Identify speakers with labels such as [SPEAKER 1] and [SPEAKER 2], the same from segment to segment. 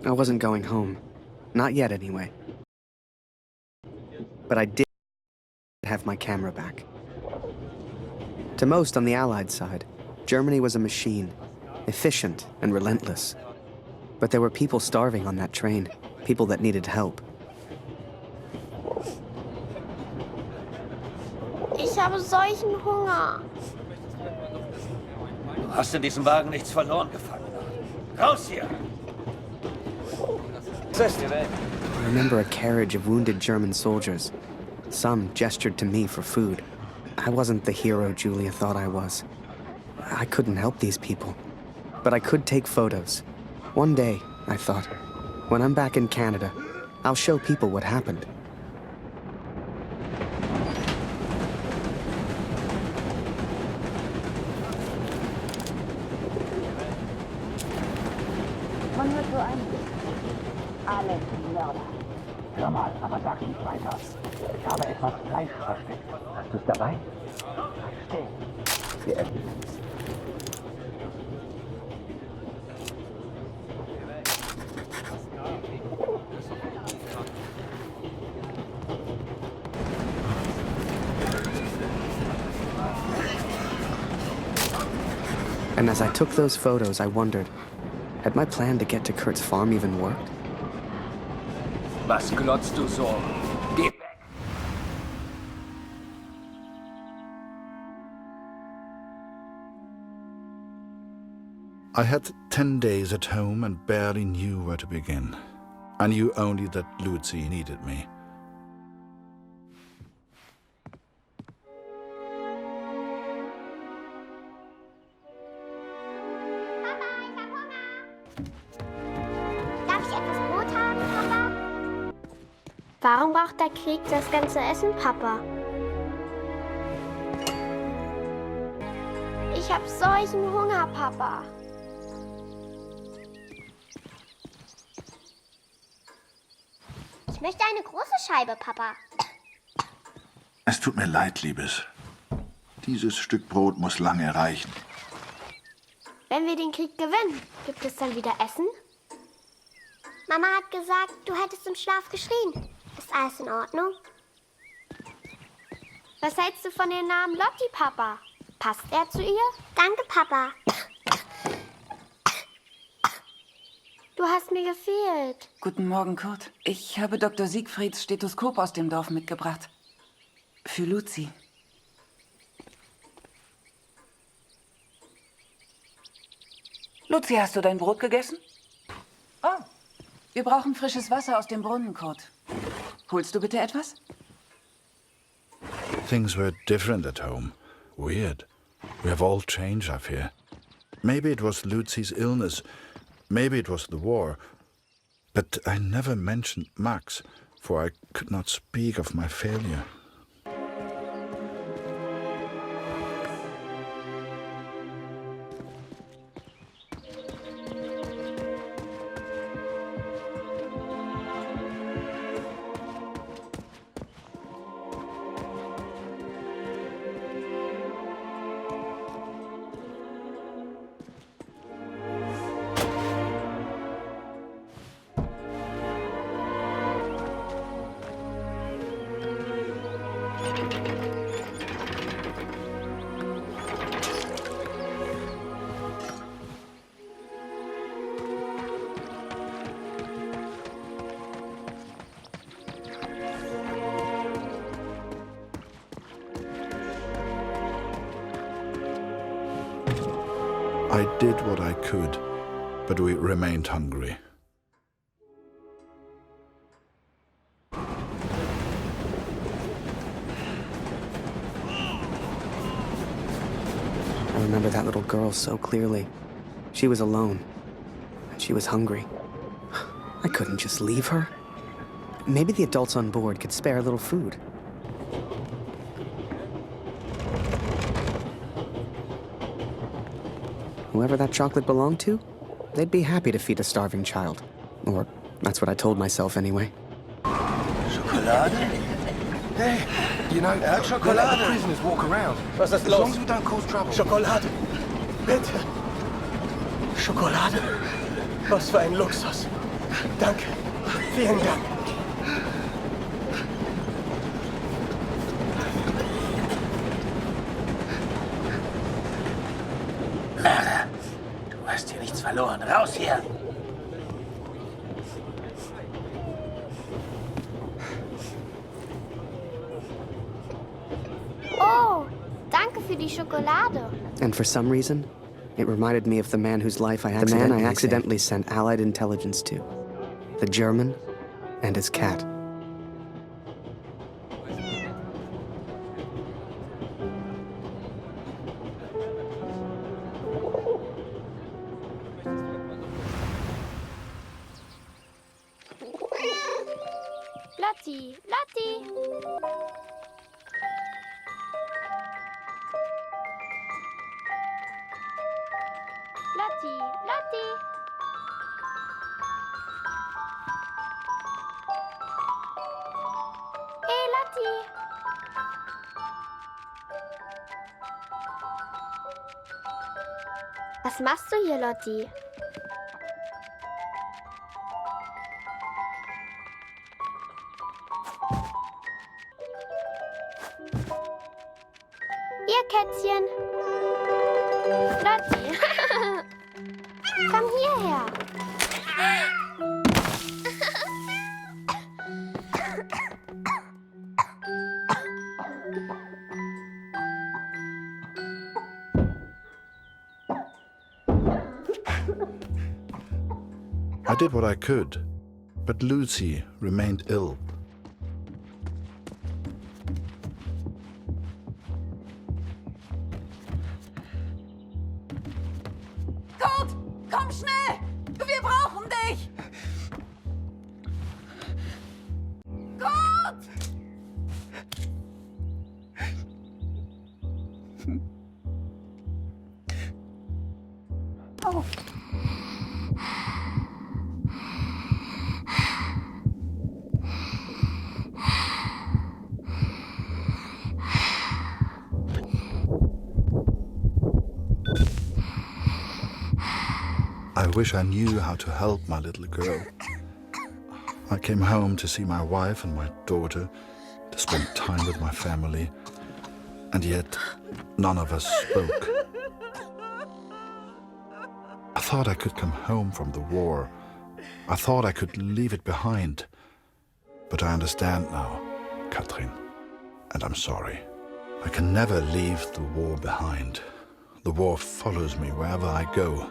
[SPEAKER 1] I wasn't going home. Not yet, anyway. But I did have my camera back. To most on the Allied side, Germany was a machine, efficient and relentless. But there were people starving on that train, people that needed help.
[SPEAKER 2] Ich habe solchen Hunger.
[SPEAKER 3] Du hast in diesem Wagen nichts verloren, Gefangener. Raus hier!
[SPEAKER 1] I remember a carriage of wounded German soldiers. Some gestured to me for food. I wasn't the hero Julia thought I was. I couldn't help these people. But I could take photos. One day, I thought, when I'm back in Canada, I'll show people what happened.
[SPEAKER 4] Man hört so ein alle Mörder. Hör mal, aber sag nicht weiter. Ich habe etwas Fleisch versteckt. Hast du es dabei? Still. Wir essen.
[SPEAKER 1] And as I took those photos, I wondered, had my plan to get to Kurt's farm even worked?
[SPEAKER 3] Was glotzt du so? Geh weg!
[SPEAKER 5] I had 10 days at home and barely knew where to begin. I knew only that Lucy needed me.
[SPEAKER 2] Darf ich etwas Brot haben, Papa? Warum braucht der Krieg das ganze Essen, Papa? Ich hab solchen Hunger, Papa. Ich möchte eine große Scheibe, Papa.
[SPEAKER 6] Es tut mir leid, Liebes. Dieses Stück Brot muss lange reichen.
[SPEAKER 2] Wenn wir den Krieg gewinnen, gibt es dann wieder Essen? Mama hat gesagt, du hättest im Schlaf geschrien. Ist alles in Ordnung? Was hältst du von dem Namen Lotti, Papa? Passt er zu ihr? Danke, Papa. Du hast mir gefehlt.
[SPEAKER 7] Guten Morgen, Kurt. Ich habe Dr. Siegfrieds Stethoskop aus dem Dorf mitgebracht. Für Luzi. Luzi, hast du dein Brot gegessen? Oh, wir brauchen frisches Wasser aus dem Brunnen, Kurt. Holst du bitte etwas?
[SPEAKER 5] Things were different at home. Weird. We have all changed, I fear. Maybe it was Lucy's illness. Maybe it was the war. But I never mentioned Max, for I could not speak of my failure. I did what I could, but we remained hungry.
[SPEAKER 1] I remember that little girl so clearly. She was alone, and she was hungry. I couldn't just leave her. Maybe the adults on board could spare a little food. Whoever that chocolate belonged to, they'd be happy to feed a starving child. Or that's what I told myself anyway.
[SPEAKER 8] Schokolade? Hey, you know, Schokolade. The prisoners walk around.
[SPEAKER 3] Was ist
[SPEAKER 8] As
[SPEAKER 3] los?
[SPEAKER 8] long as we don't cause trouble.
[SPEAKER 3] Schokolade! Bitte! Schokolade! Was für ein Luxus!
[SPEAKER 8] Danke. Vielen Dank.
[SPEAKER 4] Mara, du hast hier nichts verloren. Raus hier!
[SPEAKER 2] Oh, danke für die Schokolade.
[SPEAKER 1] And for some reason, it reminded me of the man whose life I accidentally sent Allied intelligence to. The German and his cat.
[SPEAKER 2] Lotti, Lotti. Lotti, Lotti. Hey, Lotti. Was machst du hier, Lotti? Ihr Kätzchen. Lotti. Komm hierher.
[SPEAKER 5] I did what I could, but Lucy remained ill.
[SPEAKER 7] Kurt, komm schnell! Wir brauchen dich! Kurt! Oh.
[SPEAKER 5] I wish I knew how to help my little girl. I came home to see my wife and my daughter, to spend time with my family, and yet none of us spoke. I thought I could come home from the war. I thought I could leave it behind. But I understand now, Katrin, and I'm sorry. I can never leave the war behind. The war follows me wherever I go.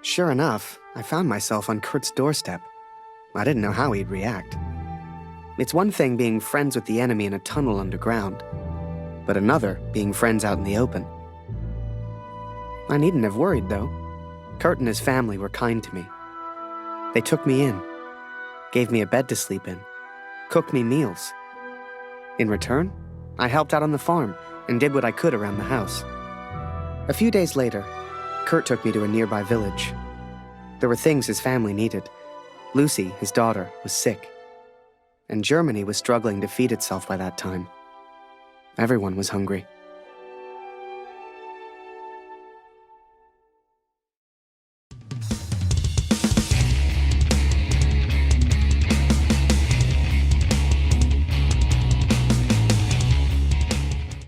[SPEAKER 1] Sure enough, I found myself on Kurt's doorstep. I didn't know how he'd react. It's one thing being friends with the enemy in a tunnel underground, but another being friends out in the open. I needn't have worried, though. Kurt and his family were kind to me. They took me in, gave me a bed to sleep in, cooked me meals. In return, I helped out on the farm and did what I could around the house. A few days later, Kurt took me to a nearby village. There were things his family needed. Lucy, his daughter, was sick. And Germany was struggling to feed itself by that time. Everyone was hungry.